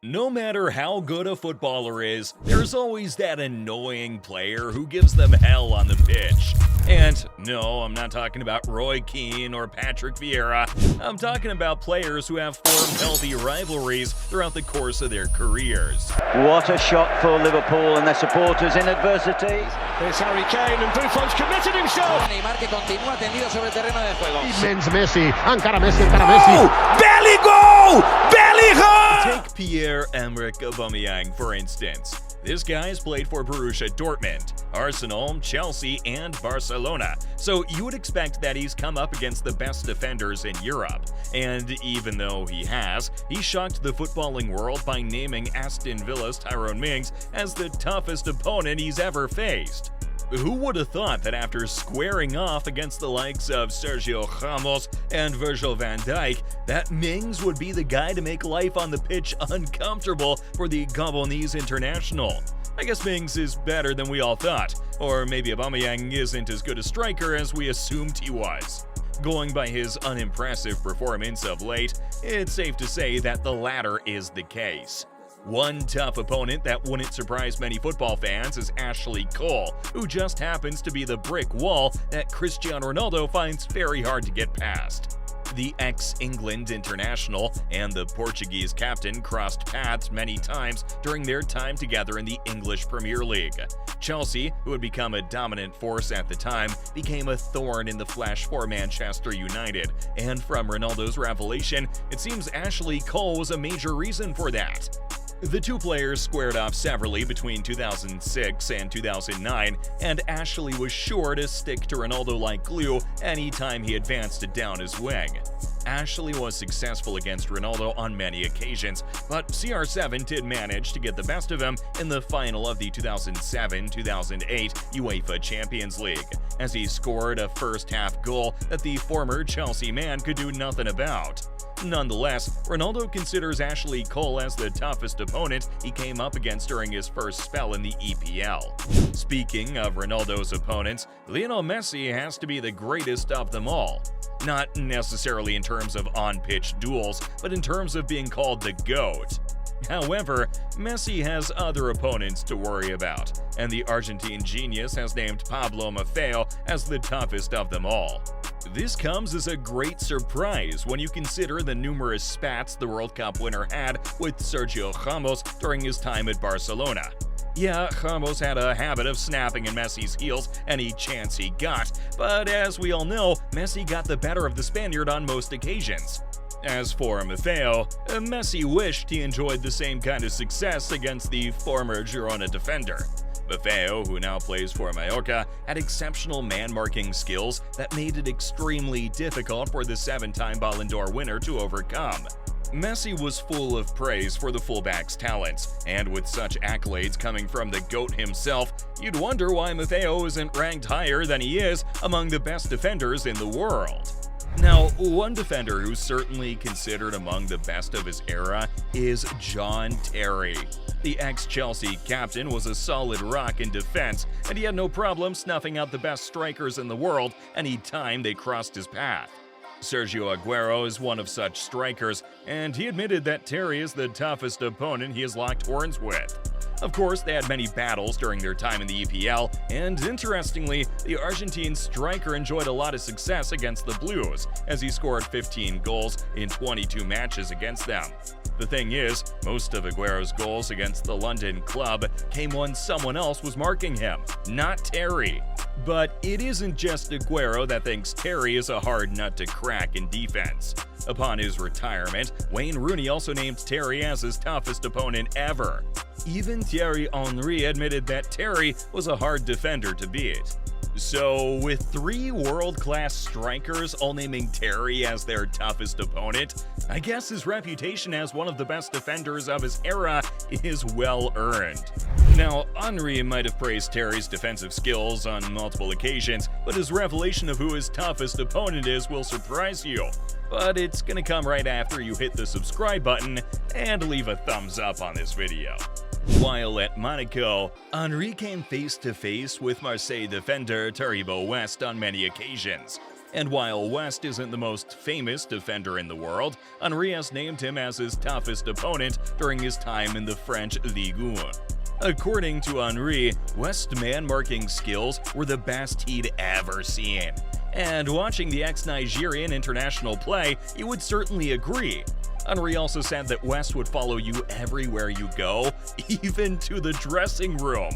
No matter how good a footballer is, there's always that annoying player who gives them hell on the pitch. And no, I'm not talking about Roy Keane or Patrick Vieira. I'm talking about players who have formed healthy rivalries throughout the course of their careers. What a shock for Liverpool and their supporters in adversity. There's Harry Kane and Buffon's committed himself. Neymar que continúa tendido sobre el terreno de juego. Immens Messi, encara Messi, encara Messi. Belly goal! Belly goal! Take Pierre, Emer, Aubameyang, for instance. This guy's played for Borussia Dortmund, Arsenal, Chelsea, and Barcelona, so you would expect that he's come up against the best defenders in Europe. And even though he shocked the footballing world by naming Aston Villa's Tyrone Mings as the toughest opponent he's ever faced. Who would have thought that after squaring off against the likes of Sergio Ramos and Virgil Van Dijk, that Mings would be the guy to make life on the pitch uncomfortable for the Gabonese international? I guess Mings is better than we all thought, or maybe Aubameyang isn't as good a striker as we assumed he was. Going by his unimpressive performance of late, it's safe to say that the latter is the case. One tough opponent that wouldn't surprise many football fans is Ashley Cole, who just happens to be the brick wall that Cristiano Ronaldo finds very hard to get past. The ex-England international and the Portuguese captain crossed paths many times during their time together in the English Premier League. Chelsea, who had become a dominant force at the time, became a thorn in the flesh for Manchester United, and from Ronaldo's revelation, it seems Ashley Cole was a major reason for that. The two players squared off severally between 2006 and 2009, and Ashley was sure to stick to Ronaldo like glue anytime he advanced it down his wing. Ashley was successful against Ronaldo on many occasions, but CR7 did manage to get the best of him in the final of the 2007-2008 UEFA Champions League, as he scored a first-half goal that the former Chelsea man could do nothing about. Nonetheless, Ronaldo considers Ashley Cole as the toughest opponent he came up against during his first spell in the EPL. Speaking of Ronaldo's opponents, Lionel Messi has to be the greatest of them all. Not necessarily in terms of on-pitch duels, but in terms of being called the GOAT. However, Messi has other opponents to worry about, and the Argentine genius has named Pablo Maffeo as the toughest of them all. This comes as a great surprise when you consider the numerous spats the World Cup winner had with Sergio Ramos during his time at Barcelona. Yeah, Ramos had a habit of snapping in Messi's heels any chance he got, but as we all know, Messi got the better of the Spaniard on most occasions. As for Maffeo, Messi wished he enjoyed the same kind of success against the former Girona defender. Maffeo, who now plays for Mallorca, had exceptional man-marking skills that made it extremely difficult for the seven-time Ballon d'Or winner to overcome. Messi was full of praise for the fullback's talents, and with such accolades coming from the GOAT himself, you'd wonder why Maffeo isn't ranked higher than he is among the best defenders in the world. Now, one defender who's certainly considered among the best of his era is John Terry. The ex-Chelsea captain was a solid rock in defense, and he had no problem snuffing out the best strikers in the world any time they crossed his path. Sergio Aguero is one of such strikers, and he admitted that Terry is the toughest opponent he has locked horns with. Of course, they had many battles during their time in the EPL, and interestingly, the Argentine striker enjoyed a lot of success against the Blues, as he scored 15 goals in 22 matches against them. The thing is, most of Aguero's goals against the London club came when someone else was marking him, not Terry. But it isn't just Aguero that thinks Terry is a hard nut to crack in defense. Upon his retirement, Wayne Rooney also named Terry as his toughest opponent ever. Even Thierry Henry admitted that Terry was a hard defender to beat. So, with three world-class strikers all naming Terry as their toughest opponent, I guess his reputation as one of the best defenders of his era is well-earned. Now, Henry might have praised Terry's defensive skills on multiple occasions, but his revelation of who his toughest opponent is will surprise you. But it's gonna come right after you hit the subscribe button and leave a thumbs up on this video. While at Monaco, Henry came face-to-face with Marseille defender Taribo West on many occasions. And while West isn't the most famous defender in the world, Henry has named him as his toughest opponent during his time in the French Ligue 1. According to Henry, West's man-marking skills were the best he'd ever seen. And watching the ex-Nigerian international play, he would certainly agree. Henry also said that West would follow you everywhere you go, even to the dressing room.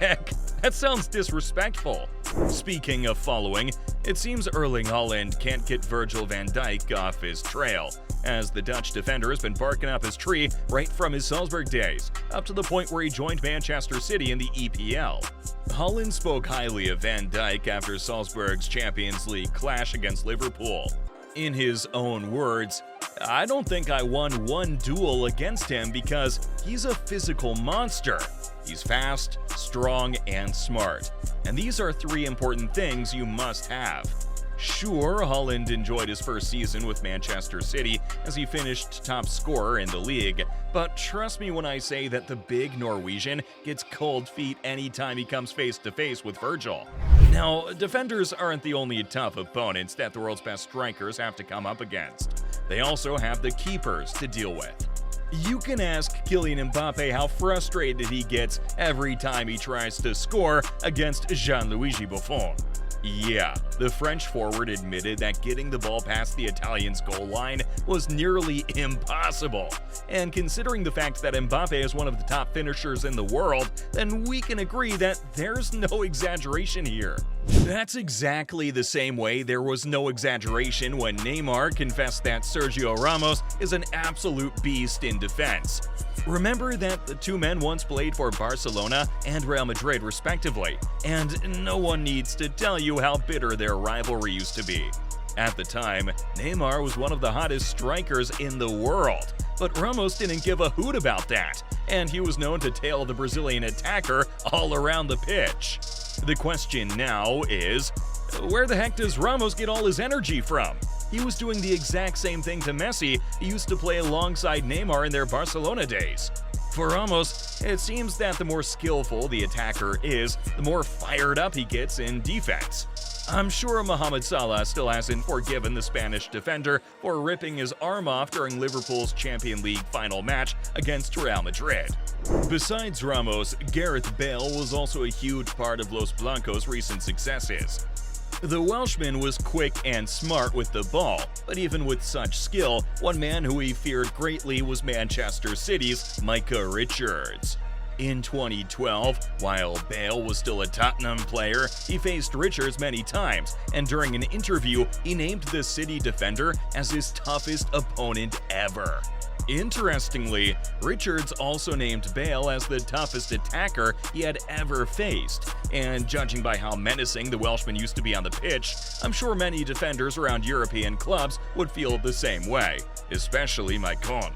Heck, that sounds disrespectful. Speaking of following, it seems Erling Haaland can't get Virgil Van Dijk off his trail, as the Dutch defender has been barking up his tree right from his Salzburg days, up to the point where he joined Manchester City in the EPL. Haaland spoke highly of Van Dijk after Salzburg's Champions League clash against Liverpool. In his own words, "I don't think I won one duel against him because he's a physical monster. He's fast, strong, and smart. And these are three important things you must have." Sure, Haaland enjoyed his first season with Manchester City as he finished top scorer in the league, but trust me when I say that the big Norwegian gets cold feet anytime he comes face-to-face with Virgil. Now, defenders aren't the only tough opponents that the world's best strikers have to come up against. They also have the keepers to deal with. You can ask Kylian Mbappe how frustrated he gets every time he tries to score against Gianluigi Buffon. Yeah, the French forward admitted that getting the ball past the Italians' goal line was nearly impossible. And considering the fact that Mbappe is one of the top finishers in the world, then we can agree that there's no exaggeration here. That's exactly the same way there was no exaggeration when Neymar confessed that Sergio Ramos is an absolute beast in defense. Remember that the two men once played for Barcelona and Real Madrid respectively, and no one needs to tell you how bitter their rivalry used to be. At the time, Neymar was one of the hottest strikers in the world, but Ramos didn't give a hoot about that, and he was known to tail the Brazilian attacker all around the pitch. The question now is, where the heck does Ramos get all his energy from? He was doing the exact same thing to Messi, who used to play alongside Neymar in their Barcelona days. For Ramos, it seems that the more skillful the attacker is, the more fired up he gets in defense. I'm sure Mohamed Salah still hasn't forgiven the Spanish defender for ripping his arm off during Liverpool's Champions League final match against Real Madrid. Besides Ramos, Gareth Bale was also a huge part of Los Blancos' recent successes. The Welshman was quick and smart with the ball, but even with such skill, one man who he feared greatly was Manchester City's Micah Richards. In 2012, while Bale was still a Tottenham player, he faced Richards many times, and during an interview, he named the City defender as his toughest opponent ever. Interestingly, Richards also named Bale as the toughest attacker he had ever faced, and judging by how menacing the Welshman used to be on the pitch, I'm sure many defenders around European clubs would feel the same way, especially Maicon.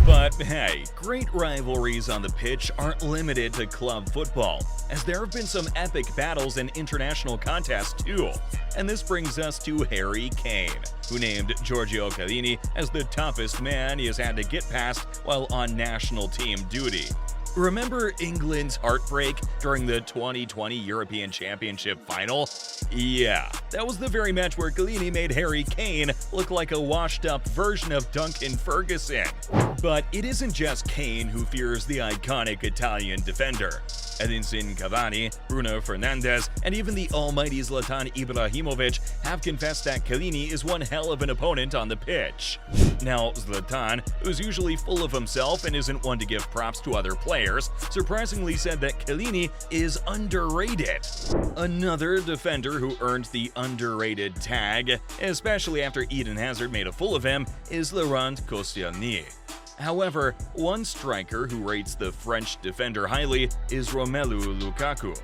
But hey, great rivalries on the pitch aren't limited to club football, as there have been some epic battles in international contests too. And this brings us to Harry Kane, who named Giorgio Chiellini as the toughest man he has had to get past while on national team duty. Remember England's heartbreak during the 2020 European Championship final? Yeah, that was the very match where Chiellini made Harry Kane look like a washed-up version of Duncan Ferguson. But it isn't just Kane who fears the iconic Italian defender. Edinson Cavani, Bruno Fernandez, and even the almighty Zlatan Ibrahimovic have confessed that Chiellini is one hell of an opponent on the pitch. Now, Zlatan, who's usually full of himself and isn't one to give props to other players, surprisingly said that Chiellini is underrated. Another defender who earned the underrated tag, especially after Eden Hazard made a fool of him, is Laurent Koscielny. However, one striker who rates the French defender highly is Romelu Lukaku.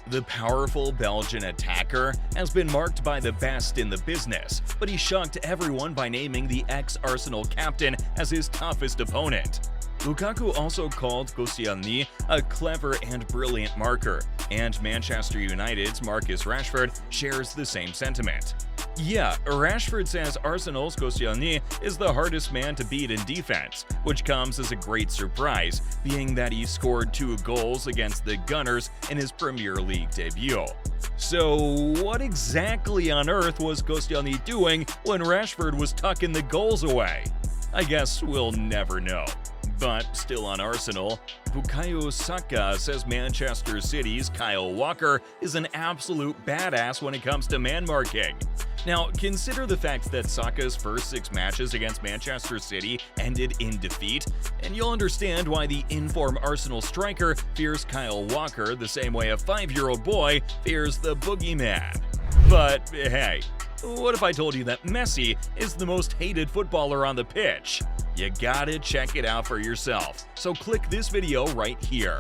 The powerful Belgian attacker has been marked by the best in the business, but he shocked everyone by naming the ex-Arsenal captain as his toughest opponent. Lukaku also called Koscielny a clever and brilliant marker, and Manchester United's Marcus Rashford shares the same sentiment. Yeah, Rashford says Arsenal's Koscielny is the hardest man to beat in defense, which comes as a great surprise, being that he scored 2 goals against the Gunners in his Premier League debut. So what exactly on earth was Koscielny doing when Rashford was tucking the goals away? I guess we'll never know. But still on Arsenal, Bukayo Saka says Manchester City's Kyle Walker is an absolute badass when it comes to man marking. Now, consider the fact that Saka's first 6 matches against Manchester City ended in defeat, and you'll understand why the in-form Arsenal striker fears Kyle Walker the same way a 5-year-old boy fears the boogeyman. But hey, what if I told you that Messi is the most hated footballer on the pitch? You gotta check it out for yourself, so click this video right here.